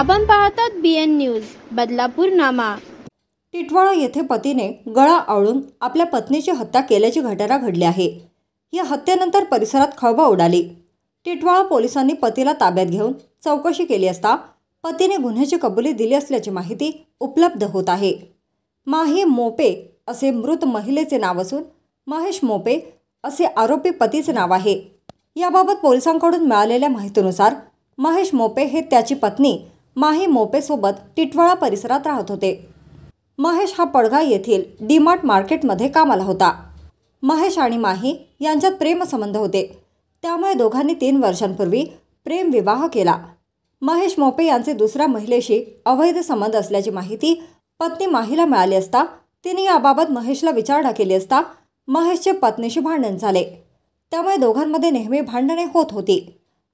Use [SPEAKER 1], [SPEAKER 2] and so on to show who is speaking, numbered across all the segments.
[SPEAKER 1] आपण पाहतात BN news Badlapur नामा।
[SPEAKER 2] टिटवाळा येथे पतीने गळा आवळून आपल्या पत्नीची हत्या केल्याची घटना घडली आहे। या हत्येनंतर परिसरात खळबळ उडाली। टिटवाळा पोलिसांनी पतीला ताब्यात घेऊन चौकशी केली असता पतीने गुन्ह्याची कबुली दिली असल्याची माहिती उपलब्ध होत आहे। माही मोपे असे मृत महिलेचे नाव असून महेश मोपे असे आरोपी पतीचे नाव आहे। याबाबत पोलिसांकडून मिळालेल्या माहितीनुसार महेश मोपे हे त्याची पत्नी माही मोपे सोबत टिटवाळा परिसरात राहत होते। महेश हा पडघा येथील डीमार्ट मार्केटमध्ये कामाला होता। महेश आणि माही यांच्यात प्रेमसंबंध होते, त्यामुळे दोघांनी 3 वर्षांपूर्वी प्रेम विवाह केला। महेश मोपे यांचे दुसऱ्या महिलेशी अवैध संबंध असल्याची माहिती पत्नी माहीला मिळाली असता तिने याबाबत महेशला विचारणा केली असता महेशचे पत्नीशी भांडण झाले, त्यामुळे दोघांमध्ये नेहमी भांडणे होत होती।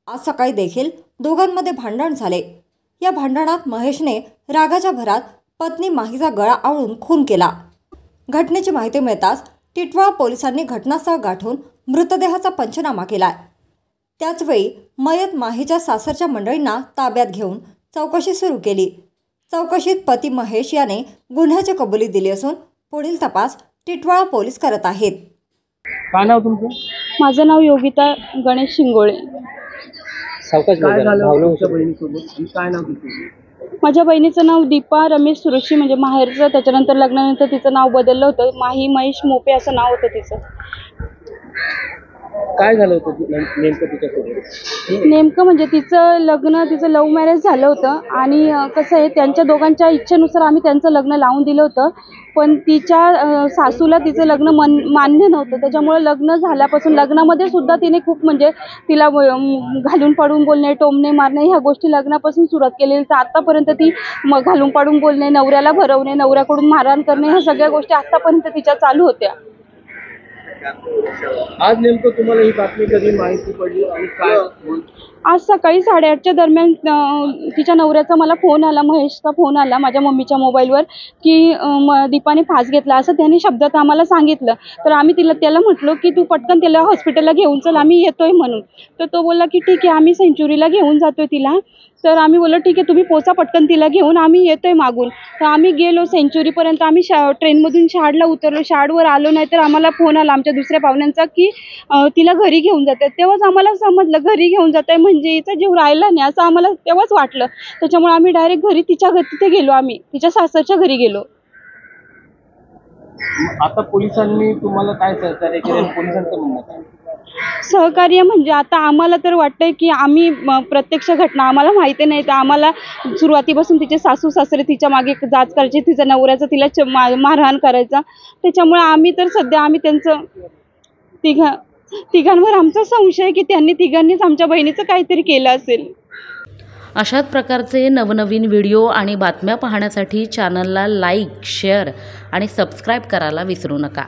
[SPEAKER 2] आज सकाळी देखील दोघांमध्ये भांडण झाले। या भांडणात महेशने रागाच्या भरात पत्नी माहीचा गळा आवळून खून केला। घटनेची माहिती मिळताच टिटवाळा पोलिसांनी घटनास्थळ गाठून मृतदेहाचा पंचनामा केला। त्याचवेळी मयत माहीच्या सासरच्या मंडळींना ताब्यात घेऊन चौकशी सुरू केली। चौकशीत पती महेश याने गुन्ह्याची कबुली दिली असून पुढील तपास टिटवाळा पोलीस करत आहेत।
[SPEAKER 3] काय नाव तुमचं?
[SPEAKER 4] माझं नाव योगिता गणेश शिंगोळे।
[SPEAKER 3] काय झालं तुमच्या बहिणीसोबत आणि काय नाव तुमचं?
[SPEAKER 4] माझ्या बहिणीचं नाव दीपा रमेश सुरक्षी, म्हणजे माहेरचं, त्याच्यानंतर लग्नानंतर तिचं नाव बदललं होतं। माही महेश मोपे असं नाव होतं तिचं।
[SPEAKER 3] काय झालं होतं नेमकं तिच्यासोबत?
[SPEAKER 4] नेमकं म्हणजे तिचं लव्ह मॅरेज झालं होतं आणि कसं आहे, त्यांच्या दोघांच्या इच्छेनुसार आम्ही त्यांचं लग्न लावून दिलं होतं, पण तिच्या सासूला तिचं लग्न मान्य नव्हतं। त्याच्यामुळे लग्न झाल्यापासून लग्नामध्ये सुद्धा तिने खूप म्हणजे तिला घालून पाडून बोलणे, टोमणे मारणे ह्या गोष्टी लग्नापासून सुरुवात केलेली। तर आत्तापर्यंत ती घालून पाडून बोलणे, नवऱ्याला भरवणे, नवऱ्याकडून मारहाण करणे ह्या सगळ्या गोष्टी आत्तापर्यंत तिच्या चालू होत्या।
[SPEAKER 3] आज नेमकं तुम्हाला ही बातमी कधी माहिती पडली आणि काय?
[SPEAKER 4] आज सकाळी 8:30च्या दरम्यान तिच्या नवऱ्याचा मला फोन आला, महेशचा फोन आला माझ्या मम्मीच्या मोबाईलवर की दीपाने फास घेतला असं त्यांनी शब्दात आम्हाला सांगितलं। तर आम्ही त्याला म्हटलो की तू पटकन त्याला हॉस्पिटलला घेऊन चल, आम्ही येतोय म्हणून। तर तो बोलला की ठीक आहे, आम्ही सेंचुरीला घेऊन जातोय तिला। तर आम्ही बोललो ठीक आहे, तुम्ही पोचा पटकन तिला घेऊन, आम्ही येतोय मागून। तर आम्ही गेलो सेंचुरीपर्यंत। आम्ही ट्रेनमधून शाडला उतरलो, शाडवर आलो नाही तर आम्हाला फोन आला आमच्या दुसऱ्या पाहुण्यांचा की तिला घरी घेऊन जात आहेत। तेव्हाच आम्हाला समजलं घरी घेऊन जात आहे म्हणजे हिचा जीव राहिला नाही असं आम्हाला तेव्हाच वाटलं। त्याच्यामुळे आम्ही डायरेक्ट घरी तिथे गेलो, आम्ही तिच्या सासरच्या घरी गेलो।
[SPEAKER 3] आता पोलिसांनी तुम्हाला काय सहकार्य केलं? पोलिसांचं म्हणणं काय?
[SPEAKER 4] सहकार्य म्हणजे आता आम्हाला तर वाटतंय की आम्ही प्रत्यक्ष घटना आम्हाला माहिती नाही, तर आम्हाला सुरुवातीपासून तिचे सासू सासरे तिच्या मागे जाच करायचे, तिचा नवऱ्याचा तिला मारहाण करायचा। त्याच्यामुळे आम्ही तर सध्या आम्ही त्यांचं तिघांवर आमचा संशय आहे की त्यांनी तिघांनीच आमच्या बहिणीचं काहीतरी केलं असेल।
[SPEAKER 5] अशाच प्रकारचे नवनवीन व्हिडिओ आणि बातम्या पाहण्यासाठी चॅनलला लाईक, शेअर आणि सबस्क्राईब करायला विसरू नका।